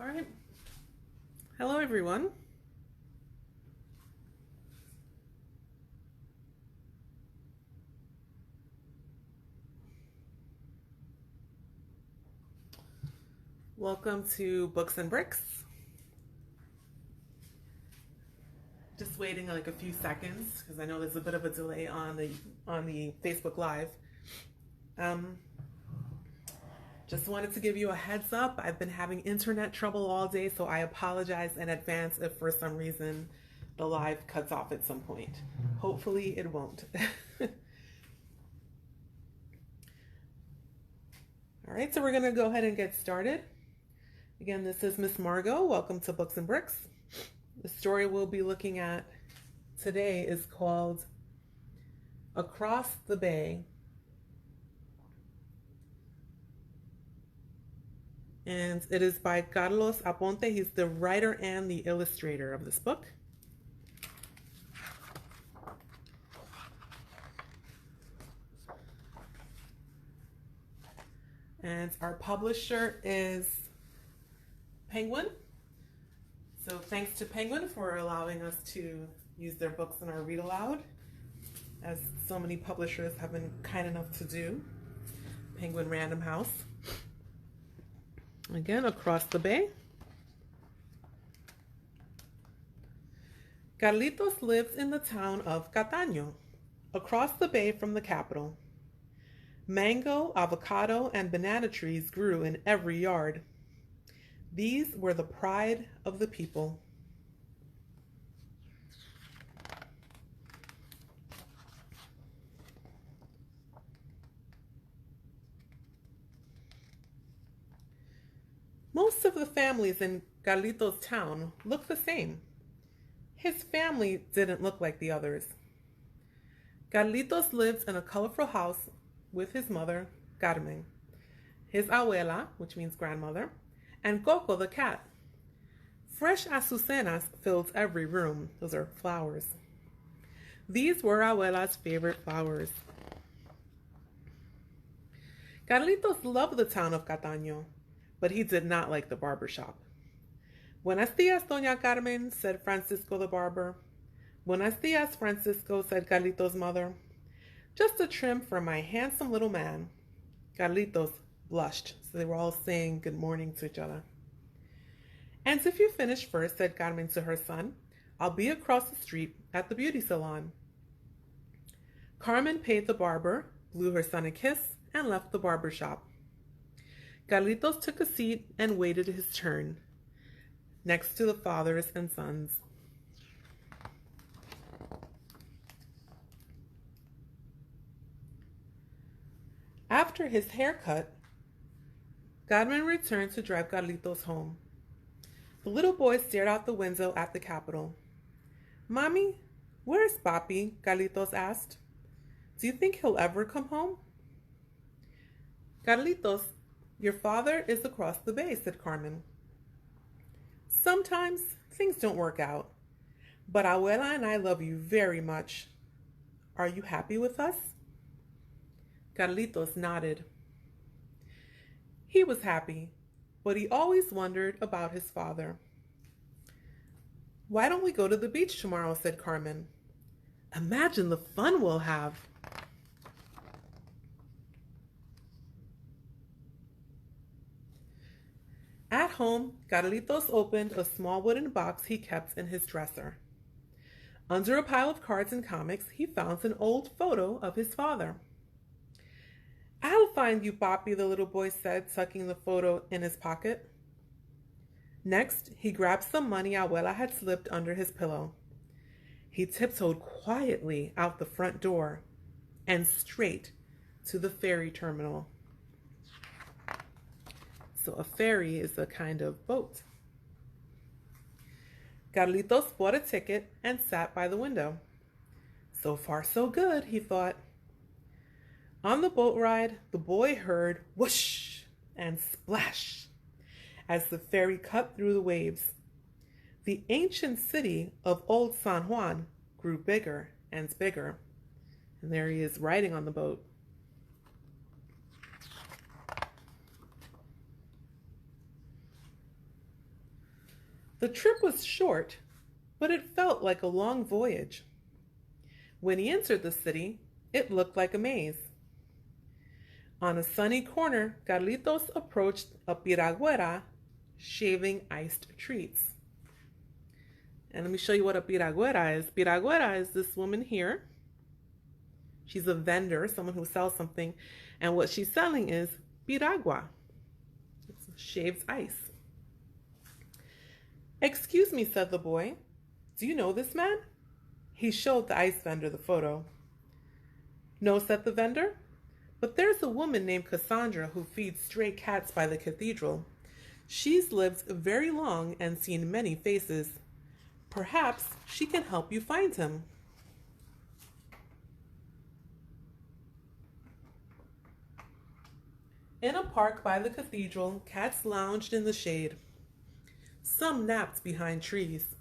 All right. Hello, everyone. Welcome to Books and Bricks. Just waiting like a few seconds because I know there's a bit of a delay on the Facebook Live. Just wanted to give you a heads up. I've been having internet trouble all day, so I apologize in advance if for some reason the live cuts off at some point. Hopefully it won't. All right, so we're going to go ahead and get started. Again, this is Miss Margot. Welcome to Books and Bricks. The story we'll be looking at today is called Across the Bay. And it is by Carlos Aponte. He's the writer and the illustrator of this book. And our publisher is Penguin. So thanks to Penguin for allowing us to use their books in our read aloud, as so many publishers have been kind enough to do. Penguin Random House. Again, Across the Bay. Carlitos lives in the town of Cataño, across the bay from the capital. Mango, avocado, and banana trees grew in every yard. These were the pride of the people. Most of the families in Carlitos' town looked the same. His family didn't look like the others. Carlitos lives in a colorful house with his mother, Carmen, his abuela, which means grandmother, and Coco the cat. Fresh azucenas filled every room. Those are flowers. These were abuela's favorite flowers. Carlitos loved the town of Cataño, but he did not like the barber shop. Buenos dias, Doña Carmen, said Francisco the barber. Buenos dias, Francisco, said Carlitos' mother. Just a trim for my handsome little man. Carlitos blushed, so they were all saying good morning to each other. And if you finish first, said Carmen to her son, I'll be across the street at the beauty salon. Carmen paid the barber, blew her son a kiss, and left the barber shop. Carlitos took a seat and waited his turn, next to the fathers and sons. After his haircut, Carmen returned to drive Carlitos home. The little boy stared out the window at the Capitol. Mommy, where's Papi? Carlitos asked. Do you think he'll ever come home? Carlitos, your father is across the bay, said Carmen. Sometimes things don't work out, but Abuela and I love you very much. Are you happy with us? Carlitos nodded. He was happy, but he always wondered about his father. Why don't we go to the beach tomorrow, said Carmen. Imagine the fun we'll have. At home, Carlitos opened a small wooden box he kept in his dresser. Under a pile of cards and comics, he found an old photo of his father. I'll find you, Papi, the little boy said, tucking the photo in his pocket. Next, he grabbed some money Abuela had slipped under his pillow. He tiptoed quietly out the front door and straight to the ferry terminal. So a ferry is a kind of boat. Carlitos bought a ticket and sat by the window. So far, so good, he thought. On the boat ride, the boy heard whoosh and splash as the ferry cut through the waves. The ancient city of Old San Juan grew bigger and bigger. And there he is riding on the boat. The trip was short, but it felt like a long voyage. When he entered the city, it looked like a maze. On a sunny corner, Carlitos approached a piragüera shaving iced treats. And let me show you what a piragüera is. Piragüera is this woman here. She's a vendor, someone who sells something, and what she's selling is piragua. It's shaved ice. "Excuse me," said the boy. "Do you know this man?" He showed the ice vendor the photo. "No," said the vendor, "but there's a woman named Cassandra who feeds stray cats by the cathedral. She's lived very long and seen many faces. Perhaps she can help you find him." In a park by the cathedral, cats lounged in the shade. Some napped behind trees.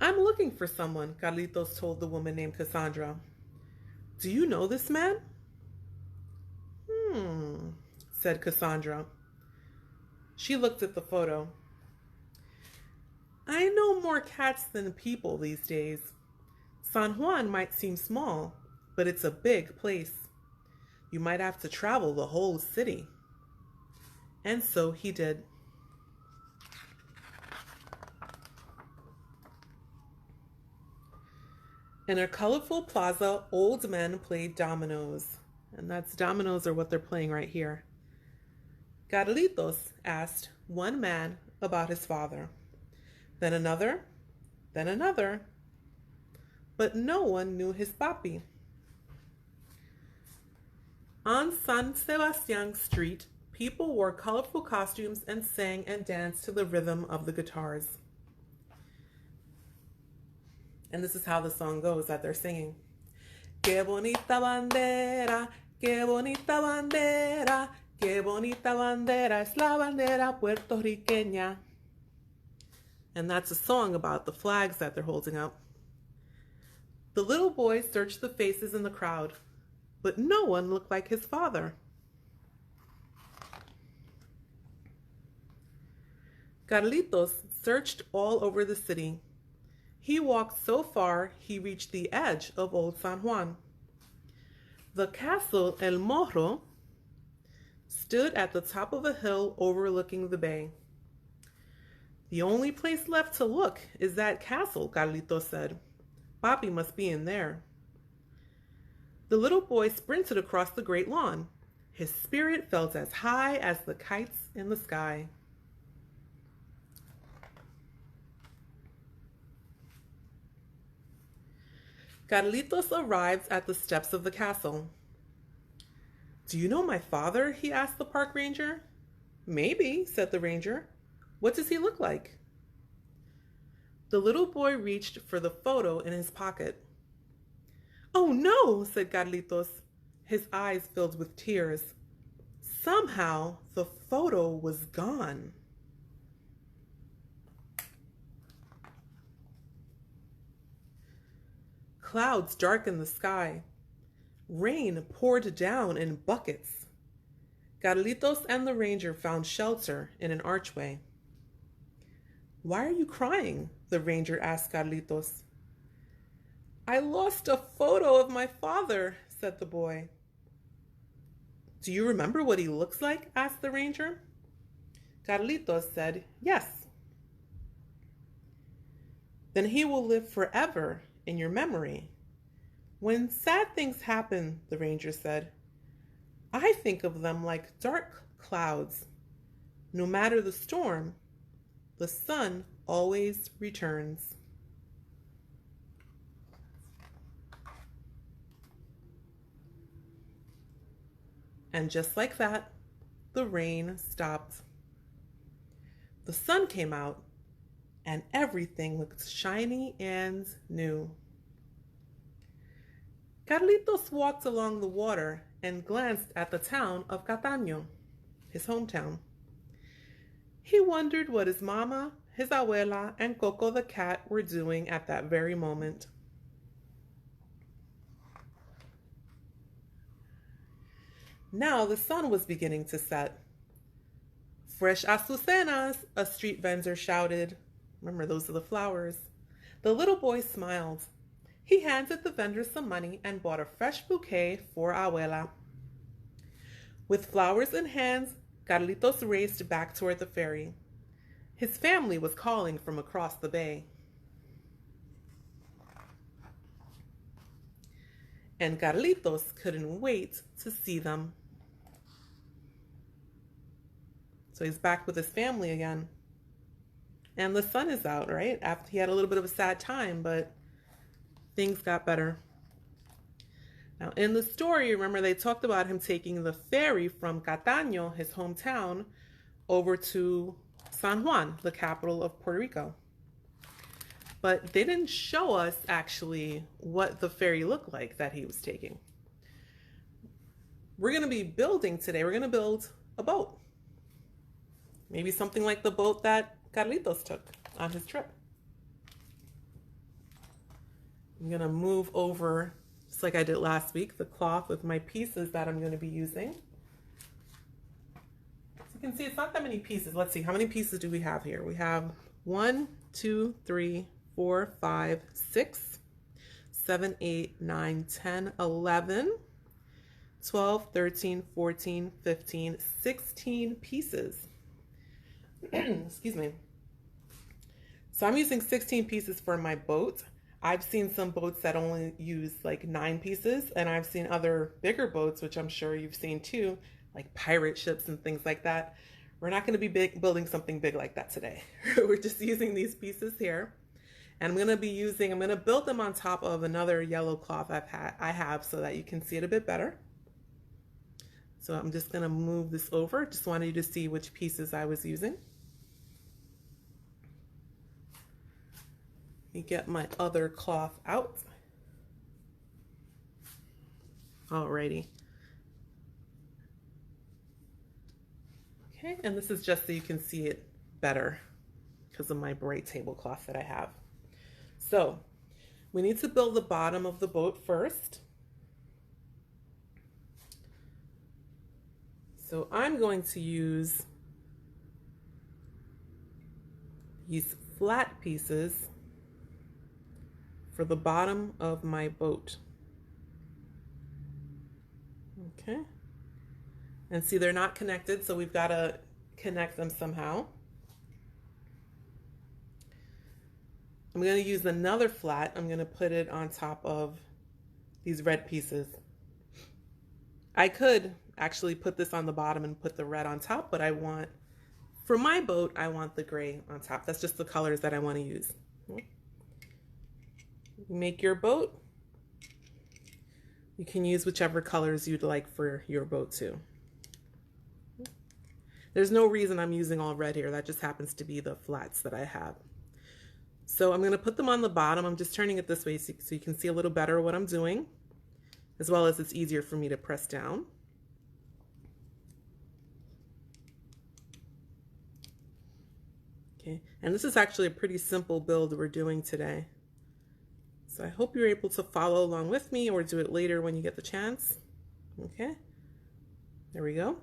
"I'm looking for someone," Carlitos told the woman named Cassandra. "Do you know this man?" Said Cassandra. She looked at the photo. "I know more cats than people these days. San Juan might seem small, but it's a big place. You might have to travel the whole city." And so he did. In a colorful plaza, old men played dominoes. And that's dominoes are what they're playing right here. Carlitos asked one man about his father, then another, then another, but no one knew his papi. On San Sebastian Street, people wore colorful costumes and sang and danced to the rhythm of the guitars. And this is how the song goes that they're singing. "Qué bonita bandera, qué bonita bandera, qué bonita bandera es la bandera puertorriqueña." And that's a song about the flags that they're holding up. The little boy searched the faces in the crowd, but no one looked like his father. Carlitos searched all over the city. He walked so far, he reached the edge of Old San Juan. The castle El Morro stood at the top of a hill overlooking the bay. "The only place left to look is that castle," Carlitos said. "Papi must be in there." The little boy sprinted across the great lawn. His spirit felt as high as the kites in the sky. Carlitos arrived at the steps of the castle. "Do you know my father?" he asked the park ranger. "Maybe," said the ranger. "What does he look like?" The little boy reached for the photo in his pocket. "Oh no," said Carlitos, his eyes filled with tears. Somehow the photo was gone. Clouds darkened the sky. Rain poured down in buckets. Carlitos and the ranger found shelter in an archway. "Why are you crying?" the ranger asked Carlitos. "I lost a photo of my father," said the boy. "Do you remember what he looks like?" asked the ranger. Carlitos said, "Yes." "Then he will live forever in your memory. When sad things happen," the ranger said, "I think of them like dark clouds. No matter the storm, the sun always returns." And just like that, the rain stopped. The sun came out, and everything looked shiny and new. Carlitos walked along the water and glanced at the town of Cataño, his hometown. He wondered what his mama, his abuela, and Coco the cat were doing at that very moment. Now the sun was beginning to set. Fresh azucenas, a street vendor shouted. Remember, those are the flowers. The little boy smiled. He handed the vendor some money and bought a fresh bouquet for Abuela. With flowers in hand, Carlitos raced back toward the ferry. His family was calling from across the bay. And Carlitos couldn't wait to see them. So he's back with his family again. And the sun is out, right? After he had a little bit of a sad time, but things got better. Now, in the story, remember they talked about him taking the ferry from Cataño, his hometown, over to San Juan, the capital of Puerto Rico. But they didn't show us actually what the ferry looked like that he was taking. We're going to be building today, we're going to build a boat. Maybe something like the boat that Carlitos took on his trip. I'm going to move over, just like I did last week, the cloth with my pieces that I'm going to be using. So you can see it's not that many pieces. Let's see, how many pieces do we have here? We have 1, 2, 3, 4, 5, 6, 7, 8, 9, 10, 11, 12, 13, 14, 15, 16 pieces. Excuse me. So I'm using 16 pieces for my boat. I've seen some boats that only use like 9 pieces, and I've seen other bigger boats, which I'm sure you've seen too, like pirate ships and things like that. We're not going to be building something big like that today. We're just using these pieces here. And I'm going to build them on top of another yellow cloth I have so that you can see it a bit better. So I'm just going to move this over. Just wanted you to see which pieces I was using. Let me get my other cloth out. Alrighty. Okay, and this is just so you can see it better because of my bright tablecloth that I have. So we need to build the bottom of the boat first. So I'm going to use these flat pieces for the bottom of my boat. Okay. And see, they're not connected, so we've got to connect them somehow. I'm going to use another flat. I'm going to put it on top of these red pieces. I could actually put this on the bottom and put the red on top, but for my boat, I want the gray on top. That's just the colors that I want to use. Make your boat. You can use whichever colors you'd like for your boat too. There's no reason I'm using all red here. That just happens to be the flats that I have. So I'm going to put them on the bottom. I'm just turning it this way so you can see a little better what I'm doing, as well as it's easier for me to press down. Okay, and this is actually a pretty simple build we're doing today. So I hope you're able to follow along with me or do it later when you get the chance. Okay, there we go.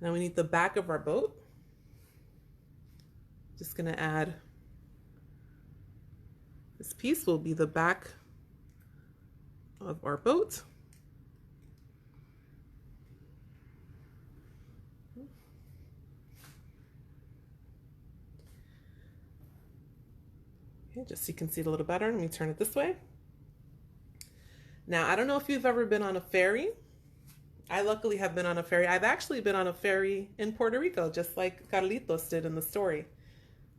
Now we need the back of our boat. Just going to add, this piece will be the back of our boat. Okay, just so you can see it a little better, let me turn it this way. Now, I don't know if you've ever been on a ferry. I luckily have been on a ferry. I've actually been on a ferry in Puerto Rico, just like Carlitos did in the story,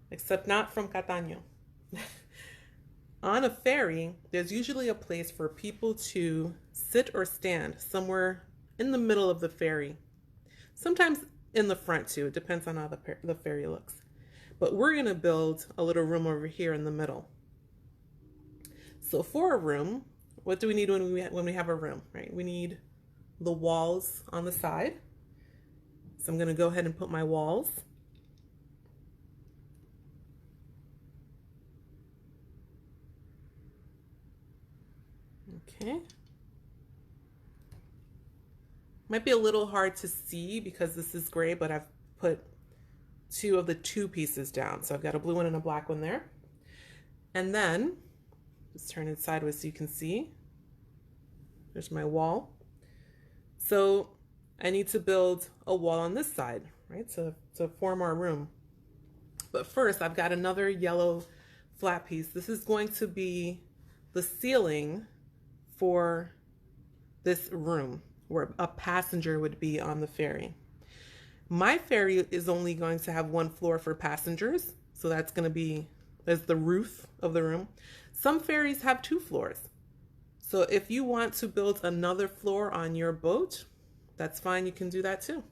except not from Cataño. On a ferry, there's usually a place for people to sit or stand somewhere in the middle of the ferry. Sometimes in the front too, it depends on how the ferry looks. But we're gonna build a little room over here in the middle. So for a room, what do we need when we have a room, right? We need the walls on the side. So I'm gonna go ahead and put my walls. Okay. Might be a little hard to see because this is gray, but I've put two of the two pieces down. So I've got a blue one and a black one there. And then, just turn it sideways so you can see. There's my wall. So I need to build a wall on this side, right? To form our room. But first, I've got another yellow flat piece. This is going to be the ceiling for this room where a passenger would be on the ferry. My ferry is only going to have one floor for passengers, so that's going to be as the roof of the room. Some ferries have two floors. So if you want to build another floor on your boat, that's fine, you can do that too.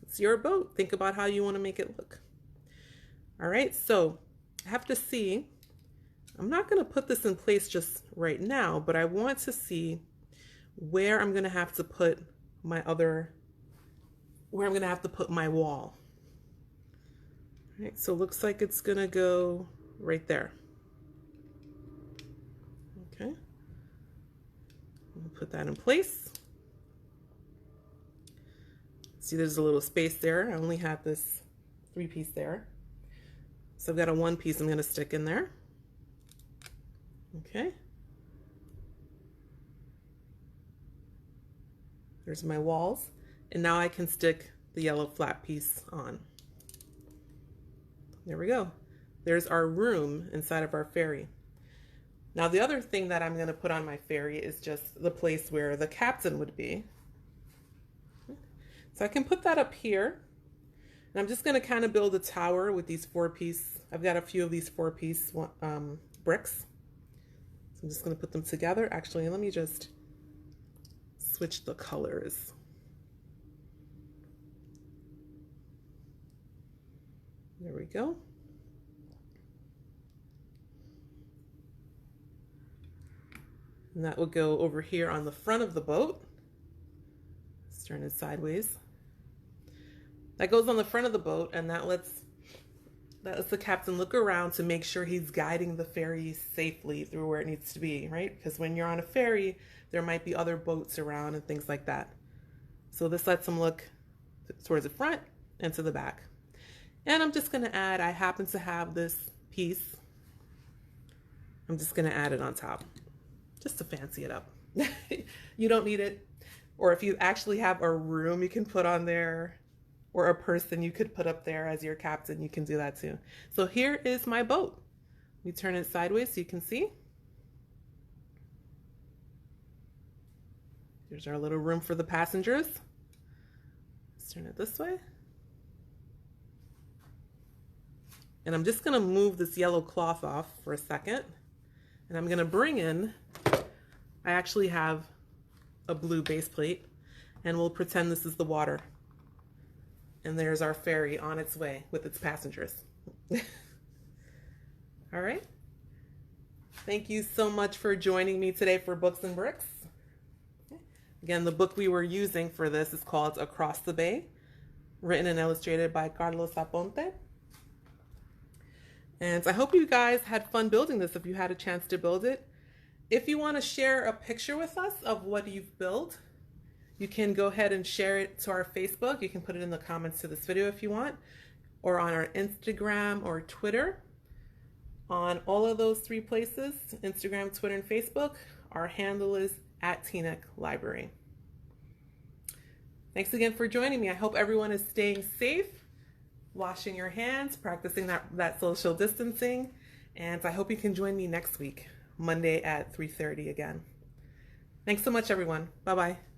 It's your boat. Think about how you want to make it look. All right, so I have to see, I'm not going to put this in place just right now, but I want to see where I'm going to have to put my wall. All right, so it looks like it's going to go right there. Okay, put that in place. See, there's a little space there. I only have this 3-piece there. So I've got a 1 piece I'm going to stick in there. Okay. There's my walls. And now I can stick the yellow flat piece on. There we go. There's our room inside of our ferry. Now the other thing that I'm going to put on my ferry is just the place where the captain would be. So I can put that up here. And I'm just going to kind of build a tower with these 4-piece. I've got a few of these 4-piece bricks. So I'm just going to put them together. Actually, let me just switch the colors. There we go. And that will go over here on the front of the boat. Let's turn it sideways. That goes on the front of the boat, and that lets the captain look around to make sure he's guiding the ferry safely through where it needs to be, right? Because when you're on a ferry, there might be other boats around and things like that. So this lets him look towards the front and to the back. And I'm just going to add, I happen to have this piece. I'm just going to add it on top, just to fancy it up. You don't need it. Or if you actually have a room you can put on there, or a person you could put up there as your captain, you can do that too. So here is my boat. We turn it sideways so you can see. Here's our little room for the passengers. Let's turn it this way. And I'm just gonna move this yellow cloth off for a second. And I'm gonna bring in, I actually have a blue base plate, and we'll pretend this is the water. And there's our ferry on its way with its passengers. All right. Thank you so much for joining me today for Books and Bricks. Again, the book we were using for this is called Across the Bay, written and illustrated by Carlos Aponte. And I hope you guys had fun building this if you had a chance to build it. If you want to share a picture with us of what you've built, you can go ahead and share it to our Facebook. You can put it in the comments to this video if you want, or on our Instagram or Twitter. On all of those 3 places, Instagram, Twitter, and Facebook, our handle is @Teaneck_Library. Thanks again for joining me. I hope everyone is staying safe, washing your hands, practicing that social distancing, and I hope you can join me next week, Monday at 3:30 again. Thanks so much, everyone. Bye-bye.